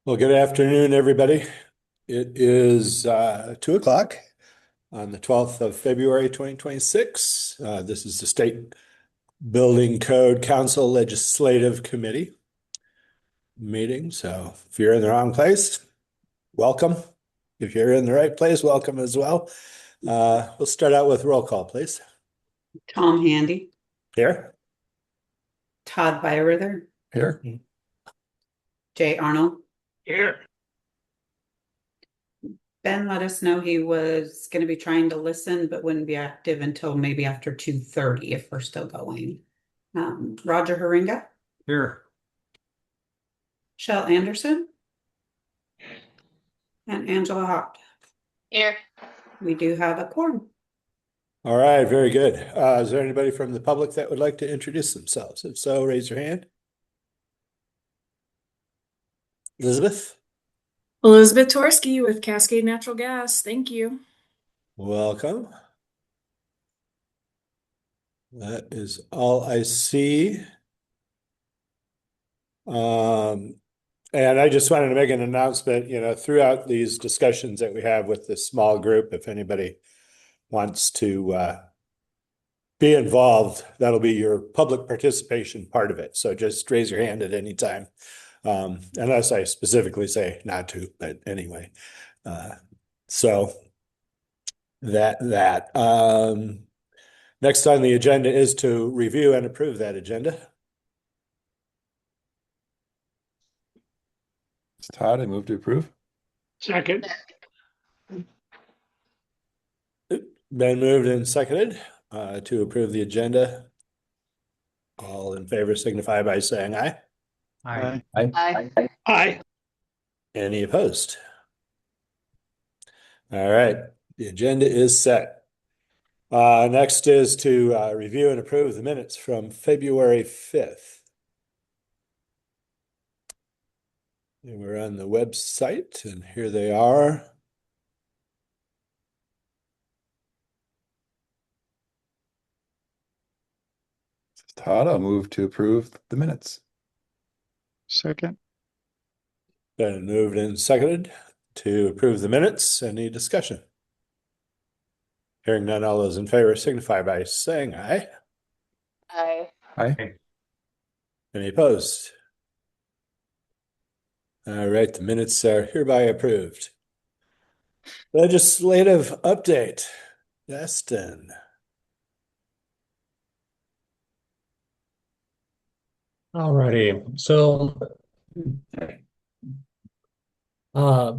Well, good afternoon, everybody. It is 2 o'clock on the 12th of February, 2026. This is the State Building Code Council Legislative Committee meeting. So if you're in the wrong place, welcome. If you're in the right place, welcome as well. We'll start out with roll call, please. Tom Handy, Here. Todd Byerther, Here. Jay Arnold. Here. Ben let us know he was going to be trying to listen, but wouldn't be active until maybe after 2:30 if we're still going. Roger Haringa, Here. Shell Anderson, and Angela Haupt. Here. We do have a quorum. All right, very good. Is there anybody from the public that would like to introduce themselves? If so, raise your hand. Elizabeth? Elizabeth Torsky with Cascade Natural Gas. Thank you. Welcome. That is all I see. And I just wanted to make an announcement, throughout these discussions that we have with this small group, if anybody wants to be involved, that'll be your public participation part of it. So just raise your hand at any time. Unless I specifically say not to, but anyway. So that. Next on the agenda is to review and approve that agenda. It's Todd. I move to approve. Second. Been moved and seconded to approve the agenda. All in favor signify by saying aye. Aye. Aye. Aye. Any opposed? All right, the agenda is set. Next is to review and approve the minutes from February 5th. And we're on the website, and here they are. It's Todd. I'll move to approve the minutes. Second. Been moved and seconded to approve the minutes. Any discussion? Hearing none, all those in favor signify by saying aye. Aye. Aye. Any opposed? All right, the minutes are hereby approved. Legislative update. Destin. Alrighty, so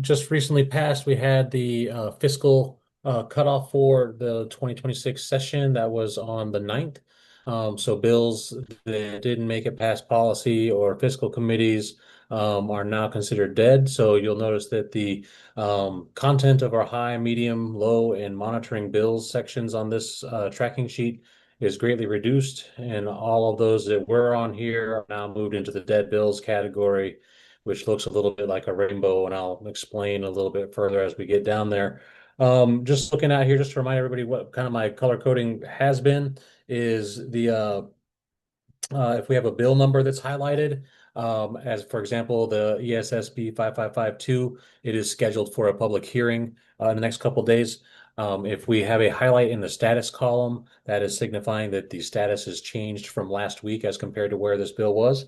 just recently passed, we had the fiscal cutoff for the 2026 session that was on the 9th. So bills that didn't make it past policy or fiscal committees are now considered dead. So you'll notice that the content of our high, medium, low, and monitoring bills sections on this tracking sheet is greatly reduced, and all of those that were on here are now moved into the dead bills category, which looks a little bit like a rainbow, and I'll explain a little bit further as we get down there. Just looking at here, just to remind everybody what kind of my color coding has been, is the if we have a bill number that's highlighted, as for example, the ESSB 5552, it is scheduled for a public hearing in the next couple of days. If we have a highlight in the status column, that is signifying that the status has changed from last week as compared to where this bill was.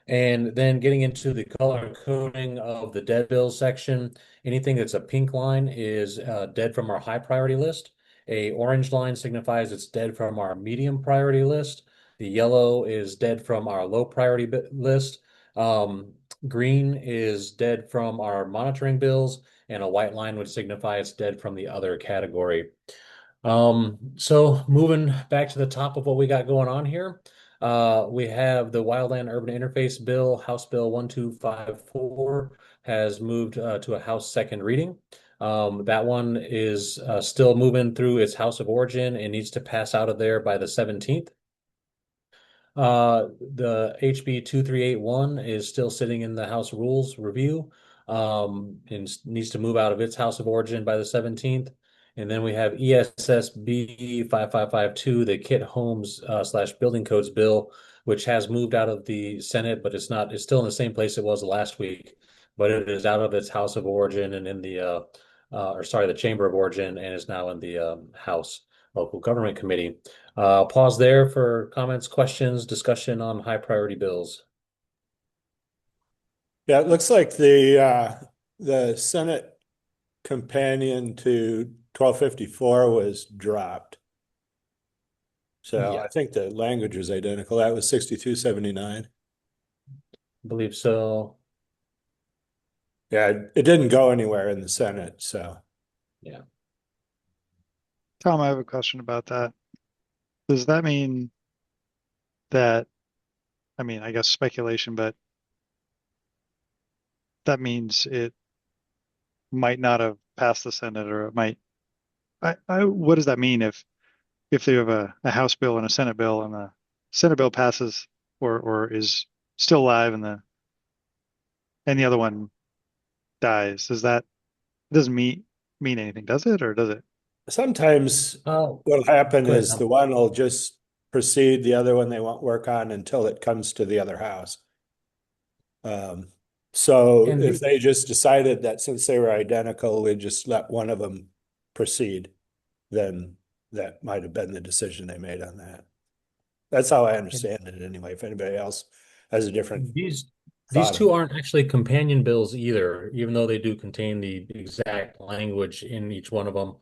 And then getting into the color coding of the dead bills section, anything that's a pink line is dead from our high priority list. A orange line signifies it's dead from our medium priority list. The yellow is dead from our low priority list. Green is dead from our monitoring bills, and a white line would signify it's dead from the other category. So moving back to the top of what we got going on here, we have the Wildland Urban Interface Bill, House Bill 1254, has moved to a House second reading. That one is still moving through its House of Origin and needs to pass out of there by the 17th. The HB 2381 is still sitting in the House Rules Review and needs to move out of its House of Origin by the 17th. And then we have ESSB 5552, the Kit Homes / Building Codes Bill, which has moved out of the Senate, but it's still in the same place it was last week. but it is out of its house of origin and in the or sorry, the chamber of origin, and is now in the House Local Government Committee. Pause there for comments, questions, discussion on high priority bills. Yeah, it looks like the Senate companion to 1254 was dropped. So Yeah. I think the language was identical. That was 6279. I believe so. Yeah, it didn't go anywhere in the Senate, so. Yeah. Tom, I have a question about that. Does that mean that, I mean, I guess speculation, but that means it might not have passed the Senate, or it might, what does that mean if they have a House bill and a Senate bill, and the Senate bill passes or is still alive, and the other one dies? Does that, it doesn't mean anything, does it, or does it? Sometimes Oh, what'll happen go ahead, is Tom. the one will just proceed, the other one they won't work on until it comes to the other house. So And if they just decided that since they were identical, we just let one of them proceed, then that might have been the decision they made on that. That's how I understand it anyway. If anybody else has a different these thought two on aren't actually companion bills either, even though they do contain the exact language in each one of them.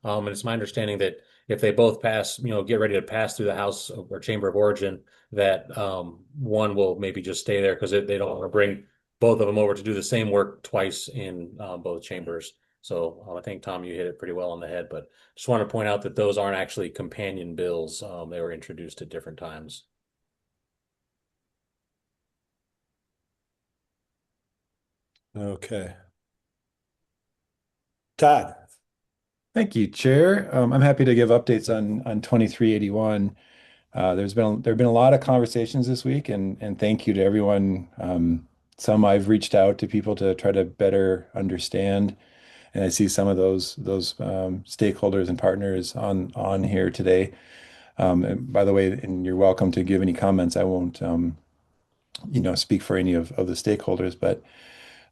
And it's my understanding that if they both pass, get ready to pass through the House or Chamber of Origin, that one will maybe just stay there because they don't want to bring both of them over to do the same work twice in both chambers. So I think, Tom, you hit it pretty well on the head, but just want to point out that those aren't actually companion bills. They were introduced at different times. Okay. Todd. Thank you, Chair. I'm happy to give updates on 2381. There have been a lot of conversations this week, and thank you to everyone. Some I've reached out to people to try to better understand, and I see some of those stakeholders and partners on here today. And by the way, and you're welcome to give any comments. I won't speak for any of the stakeholders, but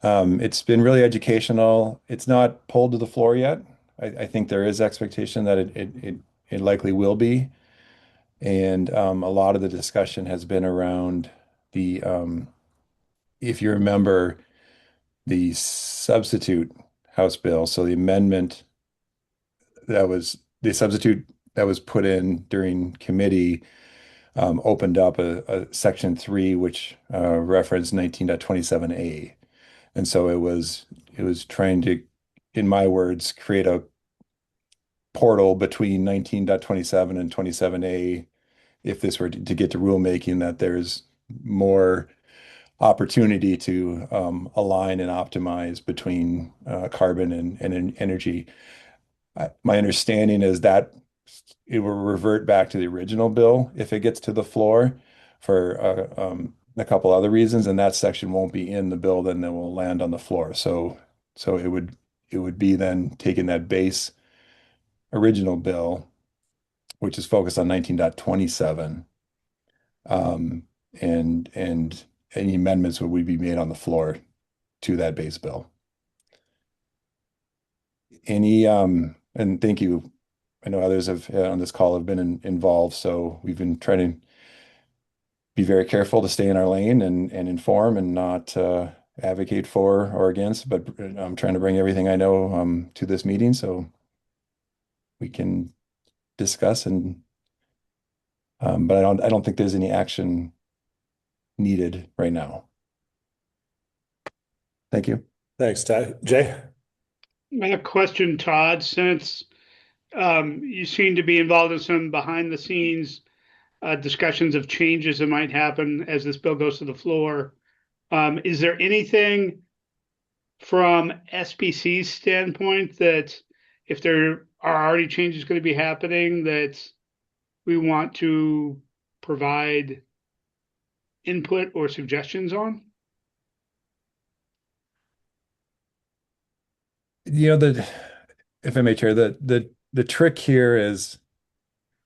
it's been really educational. It's not pulled to the floor yet. I think there is expectation that it likely will be. And a lot of the discussion has been around if you remember, the substitute House bill. So the substitute that was put in during committee opened up a section 3, which referenced 19.27a. And so it was trying to, in my words, create a portal between 19.27 and 27a if this were to get to rulemaking, that there's more opportunity to align and optimize between carbon and energy. My understanding is that it will revert back to the original bill if it gets to the floor for a couple other reasons, and that section won't be in the bill, then it will land on the floor. So it would be then taking that base original bill, which is focused on 19.27, um, and any amendments would be made on the floor to that base bill. And thank you. I know others have on this call have been involved, so we've been trying to be very careful to stay in our lane and inform and not advocate for or against, but I'm trying to bring everything I know to this meeting so we can discuss but I don't think there's any action needed right now. Thank you. Thanks, Todd. Jay? I have a question, Todd, since you seem to be involved in some behind the scenes discussions of changes that might happen as this bill goes to the floor. Is there anything from SBC's standpoint that if there are already changes going to be happening that we want to provide input or suggestions on? If I may, Chair, the trick here is,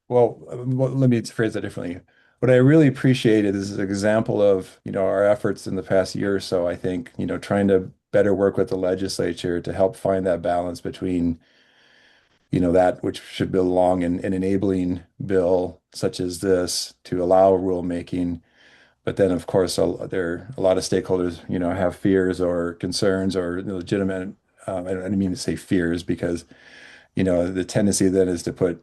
well, let me phrase that differently. What I really appreciated is an example of, our efforts in the past year or so, I think, trying to better work with the legislature to help find that balance between, that which should belong in an enabling bill such as this to allow rulemaking. But then, of course, there are a lot of stakeholders, have fears or concerns or legitimate, I don't mean to say fears because, the tendency then is to put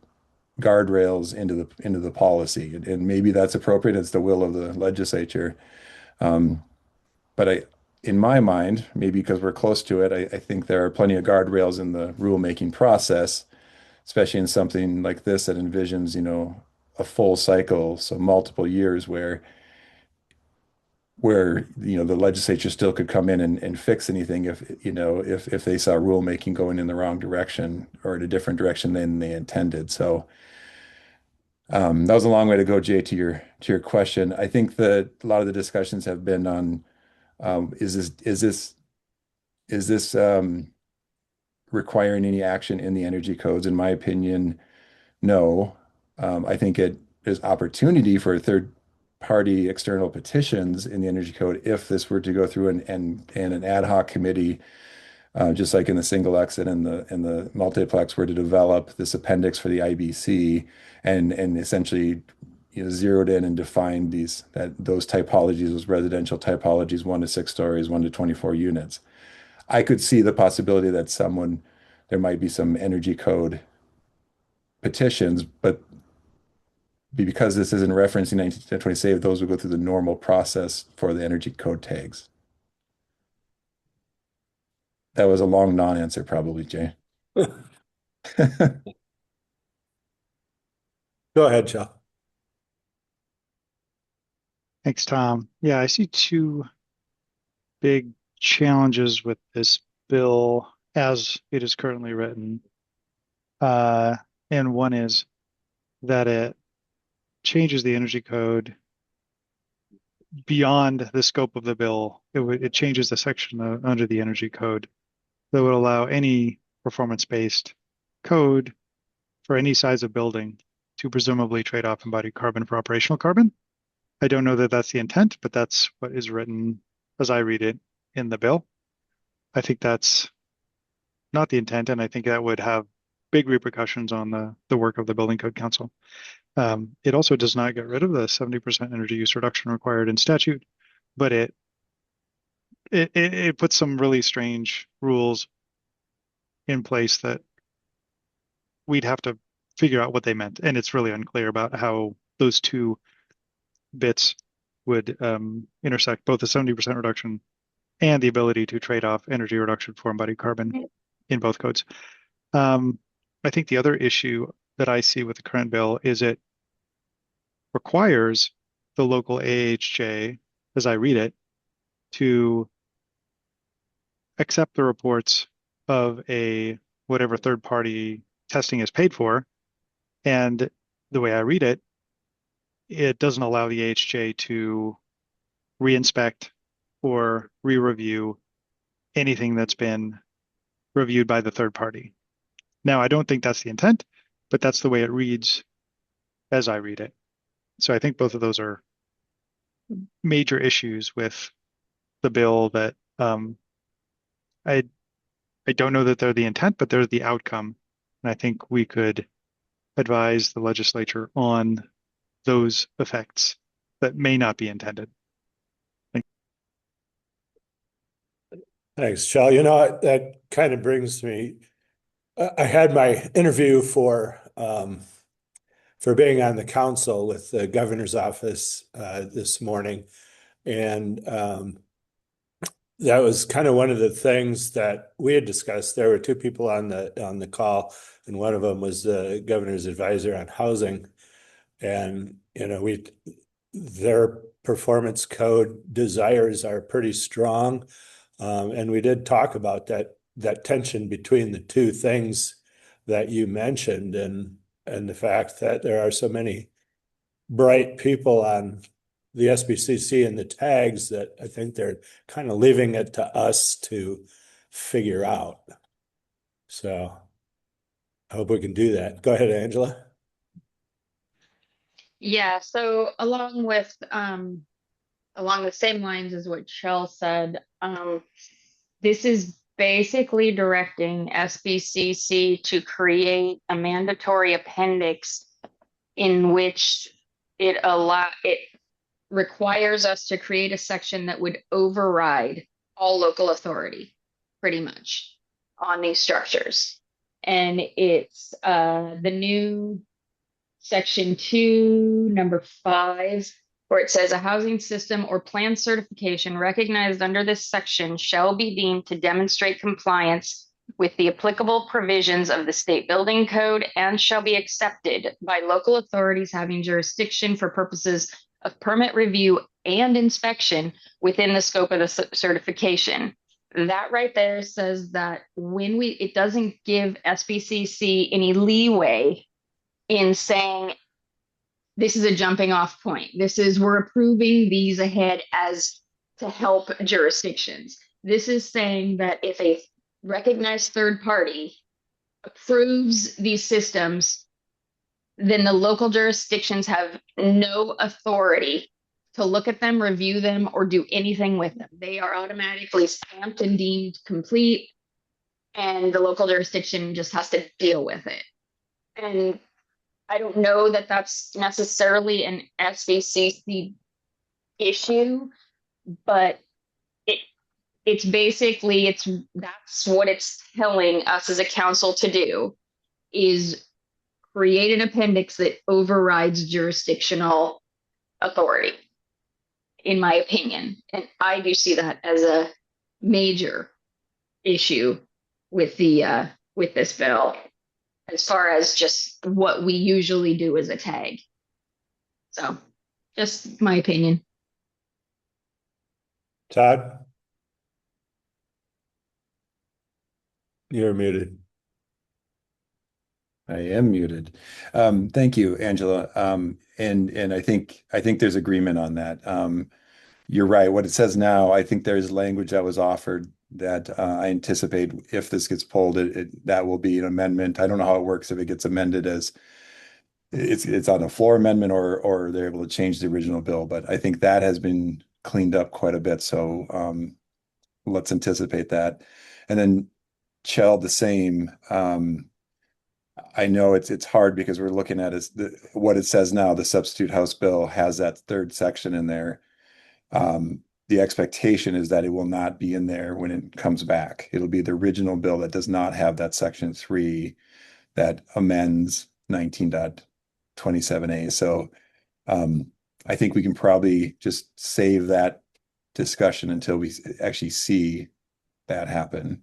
guardrails into the policy. And maybe that's appropriate. It's the will of the legislature. But in my mind, maybe because we're close to it, I think there are plenty of guardrails in the rulemaking process, especially in something like this that envisions, a full cycle, so multiple years where the legislature still could come in and fix anything if they saw rulemaking going in the wrong direction or in a different direction than they intended. So that was a long way to go, Jay, to your question. I think that a lot of the discussions have been on is this requiring any action in the energy codes? In my opinion, no. I think it is opportunity for third party external petitions in the energy code if this were to go through and an ad hoc committee, just like in the single exit and the multiplex, were to develop this appendix for the IBC and essentially zeroed in and defined those typologies, those residential typologies, 1 to 6 stories, 1 to 24 units. I could see the possibility that there might be some energy code petitions, but because this isn't referencing 1920 those will go through the normal process for the energy code tags. That was a long non-answer, probably, Jay. Go ahead, Joe. Thanks, Tom. Yeah, I see two big challenges with this bill as it is currently written. And one is that it changes the energy code beyond the scope of the bill. It changes the section under the energy code that would allow any performance-based code for any size of building to presumably trade off embodied carbon for operational carbon. I don't know that that's the intent, but that's what is written as I read it in the bill. I think that's not the intent, and I think that would have big repercussions on the work of the Building Code Council. It also does not get rid of the 70% energy use reduction required in statute, but it puts some really strange rules in place that we'd have to figure out what they meant, and it's really unclear about how those two bits would intersect, both the 70% reduction and the ability to trade off energy reduction for embodied carbon in both codes. I think the other issue that I see with the current bill is it requires the local AHJ, as I read it, to accept the reports of whatever third party testing is paid for. And the way I read it, it doesn't allow the AHJ to reinspect or re-review anything that's been reviewed by the third party. Now, I don't think that's the intent, but that's the way it reads as I read it. So I think both of those are major issues with the bill that I don't know that they're the intent, but they're the outcome. And I think we could advise the legislature on those effects that may not be intended. Thanks, Shell. That kind of brings me. I had my interview for being on the council with the governor's office this morning, and that was kind of one of the things that we had discussed. There were two people on the call, and one of them was the governor's advisor on housing, and their performance code desires are pretty strong. And we did talk about that tension between the two things that you mentioned and the fact that there are so many bright people on the SBCC and the tags that I think they're kind of leaving it to us to figure out. So I hope we can do that. Go ahead, Angela. Yeah, so along the same lines as what Shell said, This is basically directing SBCC to create a mandatory appendix in which it requires us to create a section that would override all local authority, pretty much, on these structures. And it's the new section 2, number 5, where it says a housing system or plan certification recognized under this section shall be deemed to demonstrate compliance with the applicable provisions of the state building code and shall be accepted by local authorities having jurisdiction for purposes of permit review and inspection within the scope of the certification. That right there says that it doesn't give SBCC any leeway in saying this is a jumping off point. We're approving these ahead as to help jurisdictions. This is saying that if a recognized third party approves these systems, then the local jurisdictions have no authority to look at them, review them, or do anything with them. They are automatically stamped and deemed complete, and the local jurisdiction just has to deal with it. And I don't know that that's necessarily an SBCC issue, but it's basically that's what it's telling us as a council to do, is create an appendix that overrides jurisdictional authority, in my opinion. And I do see that as a major issue with this bill, as far as just what we usually do as a tag. So, just my opinion. Todd? You're muted. I am muted. Thank you, Angela. And I think there's agreement on that. You're right. What it says now, I think there's language that was offered that I anticipate if this gets pulled, that will be an amendment. I don't know how it works if it gets amended as it's on a floor amendment or they're able to change the original bill, but I think that has been cleaned up quite a bit. So let's anticipate that. And then Chell, the same. I know it's hard because we're looking at what it says now. The substitute House bill has that third section in there. The expectation is that it will not be in there when it comes back. It'll be the original bill that does not have that section 3 that amends 19.27A. So I think we can probably just save that discussion until we actually see that happen.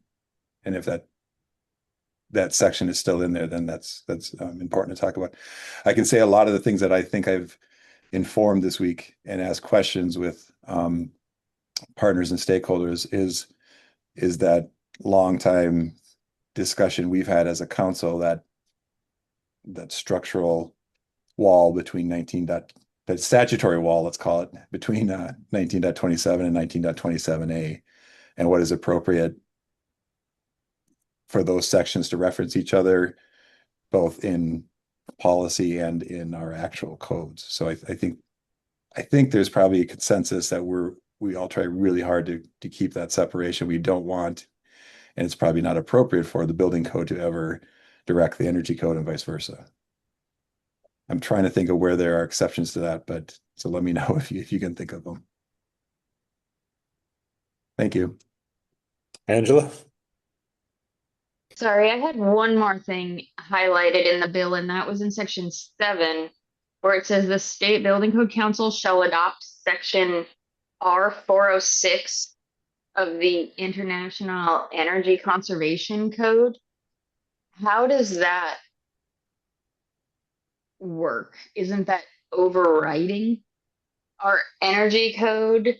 And if that section is still in there, then that's important to talk about. I can say a lot of the things that I think I've informed this week and asked questions with partners and stakeholders is that long time discussion we've had as a council, that structural wall between that statutory wall, let's call it, between 19.27 and 19.27A, and what is appropriate for those sections to reference each other, both in policy and in our actual codes. So I think there's probably a consensus that we all try really hard to keep that separation. We don't want, and it's probably not appropriate for the building code to ever direct the energy code and vice versa. I'm trying to think of where there are exceptions to that, but so let me know if you can think of them. Thank you. Angela? Sorry, I had one more thing highlighted in the bill, and that was in section 7, where it says the State Building Code Council shall adopt section R406 of the International Energy Conservation Code. How does that work? Isn't that overriding our energy code?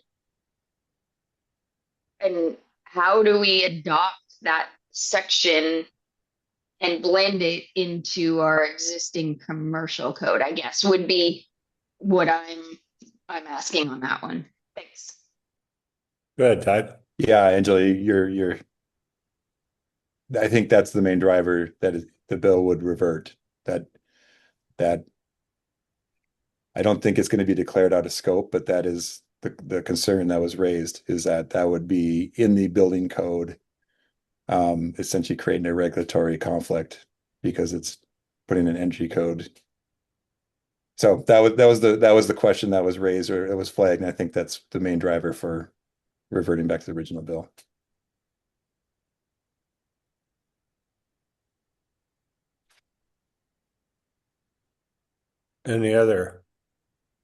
And how do we adopt that section and blend it into our existing commercial code, I guess, would be what I'm asking on that one. Thanks. Go ahead, Todd. Yeah, Angela, I think that's the main driver that the bill would revert. That I don't think it's going to be declared out of scope, but that is the concern that was raised is that that would be in the building code, essentially creating a regulatory conflict because it's putting an energy code. So that was the question that was raised or it was flagged, and I think that's the main driver for reverting back to the original bill. Any other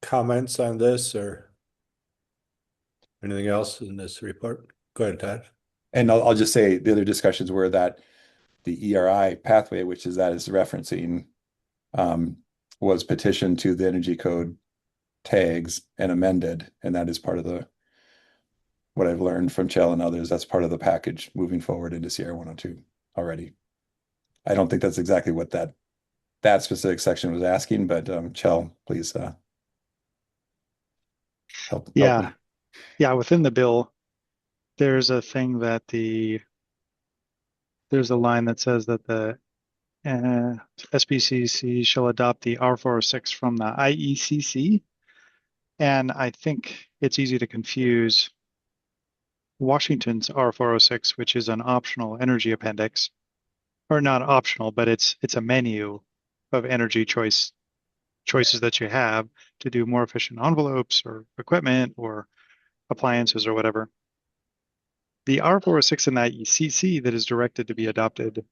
comments on this or anything else in this report? Go ahead, Todd. And I'll just say the other discussions were that the ERI pathway, which is referencing, was petitioned to the energy code tags and amended, and that is part of what I've learned from Chell and others. That's part of the package moving forward into CR 102 already. I don't think that's exactly what that specific section was asking, but Chell, please help Yeah. me. Yeah, within the bill, there's a thing that there's a line that says that the SBCC shall adopt the R406 from the IECC. And I think it's easy to confuse Washington's R406, which is an optional energy appendix, or not optional, but it's a menu of energy choices that you have to do more efficient envelopes or equipment or appliances or whatever. The R406 in the IECC that is directed to be adopted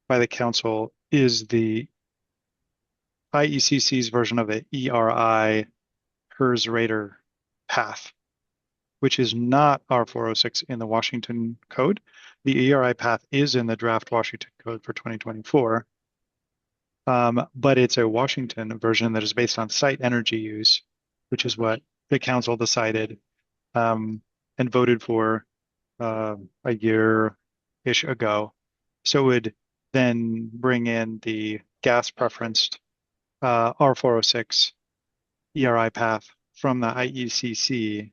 by the council is the IECC's version of the ERI HERS Rater path, which is not R406 in the Washington code. The ERI path is in the draft Washington code for 2024, but it's a Washington version that is based on site energy use, which is what the council decided and voted for a year-ish ago. So it would then bring in the gas preferenced R406 ERI path from the IECC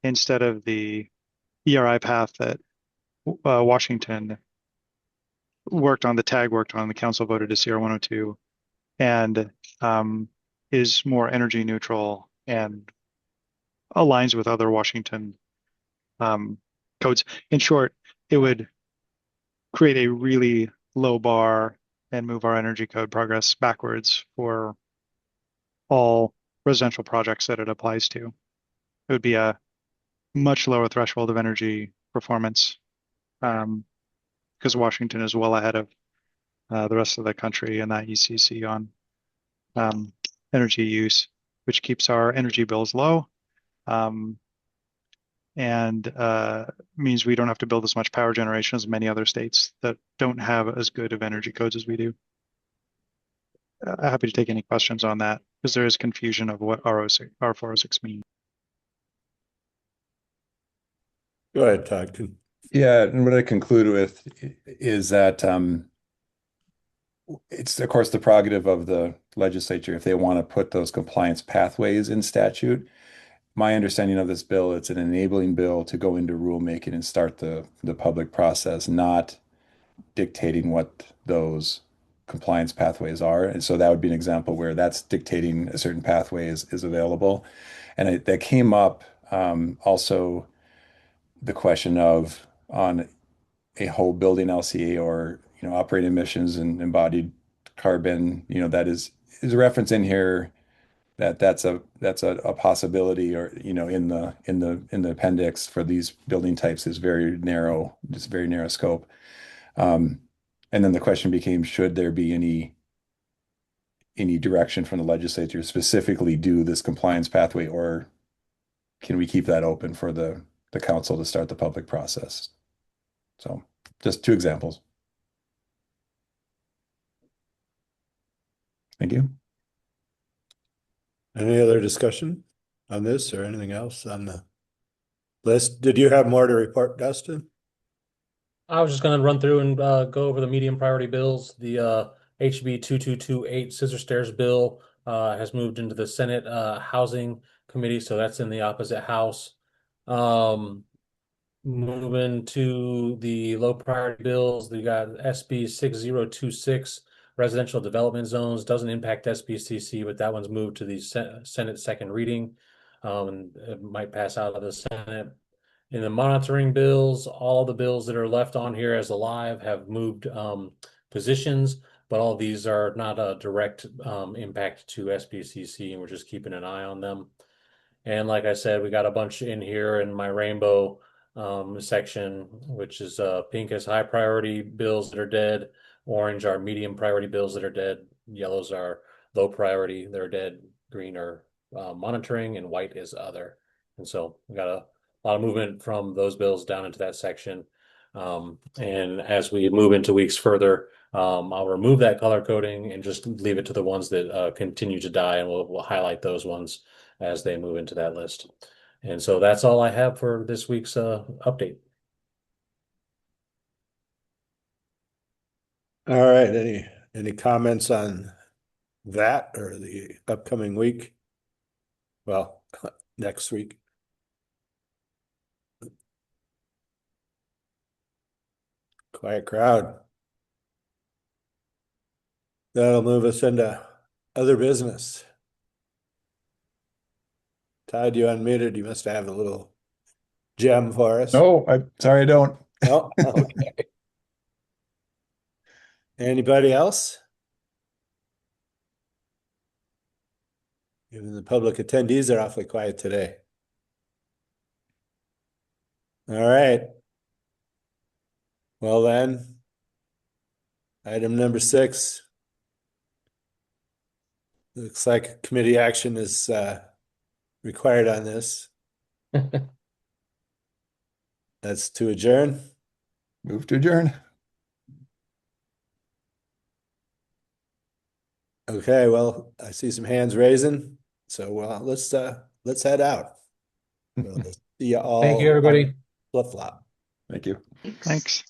instead of the ERI path that Washington worked on, the council voted to CR 102, and is more energy neutral and aligns with other Washington codes. In short, it would create a really low bar and move our energy code progress backwards for all residential projects that it applies to. It would be a much lower threshold of energy performance because Washington is well ahead of the rest of the country and that ECC on energy use, which keeps our energy bills low and means we don't have to build as much power generation as many other states that don't have as good of energy codes as we do. Happy to take any questions on that because there is confusion of what R406 means. Go ahead, Todd. Yeah, and what I conclude with is that it's, of course, the prerogative of the legislature if they want to put those compliance pathways in statute. My understanding of this bill, it's an enabling bill to go into rulemaking and start the public process, not dictating what those compliance pathways are. And so that would be an example where that's dictating a certain pathway is available. And that came up also the question of on a whole building LCA or operating emissions and embodied carbon, that is a reference in here that's a possibility, or in the appendix for these building types is very narrow, just very narrow scope. And then the question became, should there be any direction from the legislature to specifically do this compliance pathway, or can we keep that open for the council to start the public process? So just two examples. Thank you. Any other discussion on this or anything else on the list? Did you have more to report, Dustin? I was just going to run through and go over the medium priority bills. The HB 2228 Scissor Stairs bill has moved into the Senate Housing Committee, so that's in the opposite house. Moving to the low priority bills, we got SB 6026 residential development zones. Doesn't impact SBCC, but that one's moved to the Senate second reading. And it might pass out of the Senate. In the monitoring bills, all the bills that are left on here as alive have moved positions, but all these are not a direct impact to SBCC, and we're just keeping an eye on them. And like I said, we got a bunch in here in my rainbow section, which is pink is high priority bills that are dead, orange are medium priority bills that are dead, yellows are low priority, they're dead, green are monitoring, and white is other. And so we got a lot of movement from those bills down into that section. And as we move into weeks further, I'll remove that color coding and just leave it to the ones that continue to die, and we'll highlight those ones as they move into that list. And so that's all I have for this week's update. All right, any comments on that or the upcoming week? Well, next week. Quiet crowd. That'll move us into other business. Todd, you unmuted. You must have a little gem for us. No, I'm sorry, I don't. Oh, okay. Anybody else? Even the public attendees are awfully quiet today. All right. Well then, item number 6. Looks like committee action is required on this. That's to adjourn. Move to adjourn. Okay, well, I see some hands raising, so let's head out. We'll see you all. Thank you, everybody. Flip flop. Thank you. Thanks.